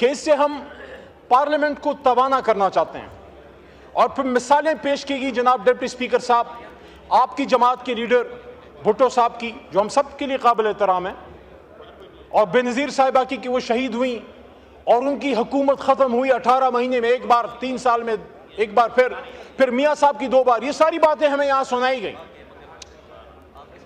کہ اس سے ہم پارلیمنٹ کو توانا کرنا چاہتے ہیں، اور پھر مثالیں پیش کی گئی جناب ڈپٹی اسپیکر صاحب آپ کی جماعت کے لیڈر بھٹو صاحب کی، جو ہم سب کے لیے قابل احترام ہیں، اور بے نظیر صاحبہ کی کہ وہ شہید ہوئیں اور ان کی حکومت ختم ہوئی 18 مہینے میں ایک بار، 3 سال میں ایک بار، پھر میاں صاحب کی 2 بار. یہ ساری باتیں ہمیں یہاں سنائی گئی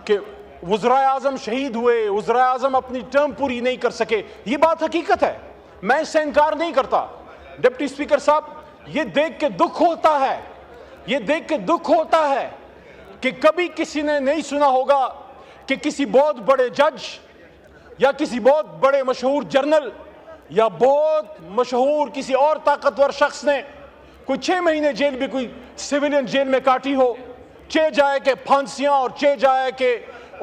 کہ وزرائے اعظم شہید ہوئے، وزرائے اعظم اپنی ٹرم پوری نہیں کر سکے. یہ بات حقیقت ہے، میں اس سے انکار نہیں کرتا. ڈپٹی اسپیکر صاحب، یہ دیکھ کے دکھ ہوتا ہے، یہ دیکھ کے دکھ ہوتا ہے کہ کبھی کسی نے نہیں سنا ہوگا کہ کسی بہت بڑے جج یا کسی بہت بڑے مشہور جرنل یا بہت مشہور کسی اور طاقتور شخص نے کوئی 6 مہینے جیل بھی کوئی سیویلین جیل میں کاٹی ہو، چہ جائے کہ پھانسیاں اور چہ جائے کہ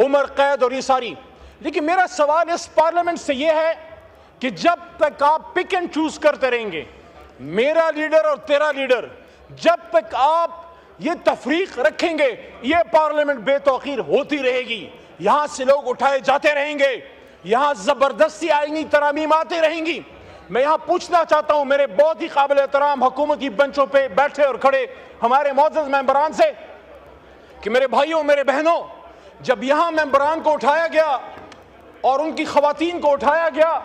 عمر قید اور یہ ساری. لیکن میرا سوال اس پارلیمنٹ سے یہ ہے کہ جب تک آپ پک اینڈ چوز کرتے رہیں گے، میرا لیڈر اور تیرا لیڈر، جب تک آپ یہ تفریق رکھیں گے، یہ پارلیمنٹ بے توقیر ہوتی رہے گی. یہاں سے لوگ اٹھائے جاتے رہیں گے، یہاں زبردستی آئینی ترامیم آتی رہیں گی. میں یہاں پوچھنا چاہتا ہوں میرے بہت ہی قابل احترام حکومتی بنچوں پہ بیٹھے اور کھڑے ہمارے معزز ممبران سے کہ میرے بھائیوں، میرے بہنوں، جب یہاں ممبران کو اٹھایا گیا اور ان کی خواتین کو اٹھایا گیا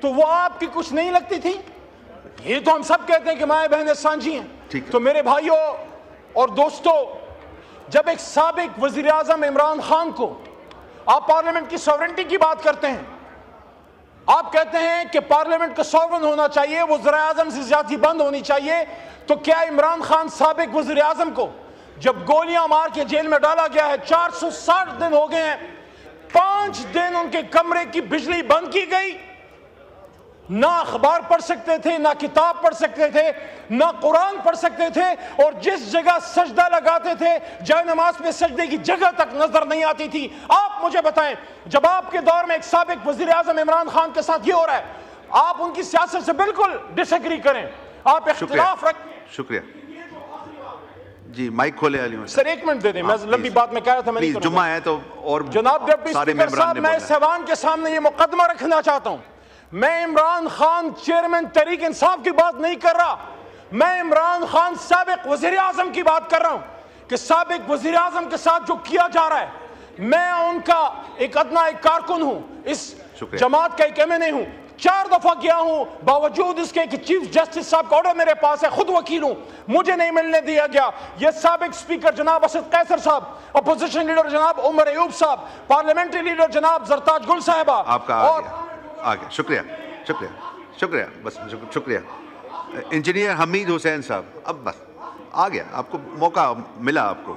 تو وہ آپ کی کچھ نہیں لگتی تھی؟ یہ تو ہم سب کہتے ہیں کہ مائیں بہنیں سانجھی ہیں. تو میرے بھائیوں اور دوستو، جب ایک سابق وزیر اعظم عمران خان کو آپ پارلیمنٹ کی سوورنٹی کی بات کرتے ہیں، آپ کہتے ہیں کہ پارلیمنٹ کا سوورن ہونا چاہیے، وزراء اعظم سے زیادتی بند ہونی چاہیے، تو کیا عمران خان سابق وزیر اعظم کو جب گولیاں مار کے جیل میں ڈالا گیا ہے، 460 دن ہو گئے ہیں، 5 دن ان کے کمرے کی بجلی بند کی گئی، نہ اخبار پڑھ سکتے تھے، نہ کتاب پڑھ سکتے تھے، نہ قرآن پڑھ سکتے تھے، اور جس جگہ سجدہ لگاتے تھے جائے نماز میں سجدے کی جگہ تک نظر نہیں آتی تھی. آپ مجھے بتائیں، جب آپ کے دور میں ایک سابق وزیر اعظم عمران خان کے ساتھ یہ ہو رہا ہے، آپ ان کی سیاست سے بالکل ڈس ایگری کریں، آپ اختلاف رکھیں. شکریہ. جی مائک کھولے علی محمد سر. 1 منٹ دے دیں، میں لمبی بات میں کہہ رہا تھا، میں نہیں کروں گا. جمعہ ہے تو اور جناب ڈپٹی اسپیکر صاحب، میں اس ایوان کے سامنے یہ مقدمہ رکھنا چاہتا ہوں، میں عمران خان چیئرمین تحریک انصاف کی بات نہیں کر رہا، میں عمران خان سابق وزیر اعظم کی بات کر رہا ہوں کہ سابق وزیر اعظم کے ساتھ جو کیا جا رہا ہے، میں ان کا ایک ادنا ایک کارکن ہوں، اس جماعت کا ایک MNA ہوں، 4 دفعہ گیا ہوں، باوجود اس کے کہ چیف جسٹس صاحب کا آرڈر میرے پاس ہے، خود وکیل ہوں، مجھے نہیں ملنے دیا گیا. یہ سابق سپیکر جناب اسد قیصر صاحب، اپوزیشن لیڈر جناب عمر ایوب صاحب، پارلیمنٹری لیڈر جناب زرتاج گل صاحبہ، آپ کا آگے. شکریہ شکریہ شکریہ بس شکریہ. انجینئر حمید حسین صاحب، اب بس آ گیا، آپ کو موقع ملا آپ کو.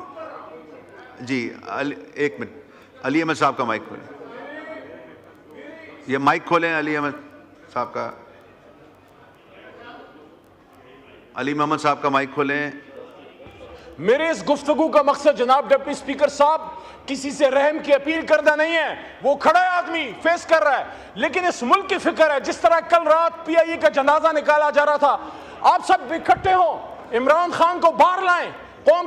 جی 1 منٹ، علی احمد صاحب کا مائک کھولیں. یہ مائک کھولیں علی احمد صاحب کا. علی محمد صاحب کا مائک کھولیں. میرے اس گفتگو کا مقصد جناب ڈپٹی اسپیکر صاحب کسی سے رحم کی اپیل کرنا نہیں ہے، وہ کھڑا ہے آدمی فیس کر رہا ہے، لیکن اس ملک کی فکر ہے. جس طرح کل رات PIA کا جنازہ نکالا جا رہا تھا، آپ سب اکٹھے ہوں، عمران خان کو باہر لائیں، قوم کی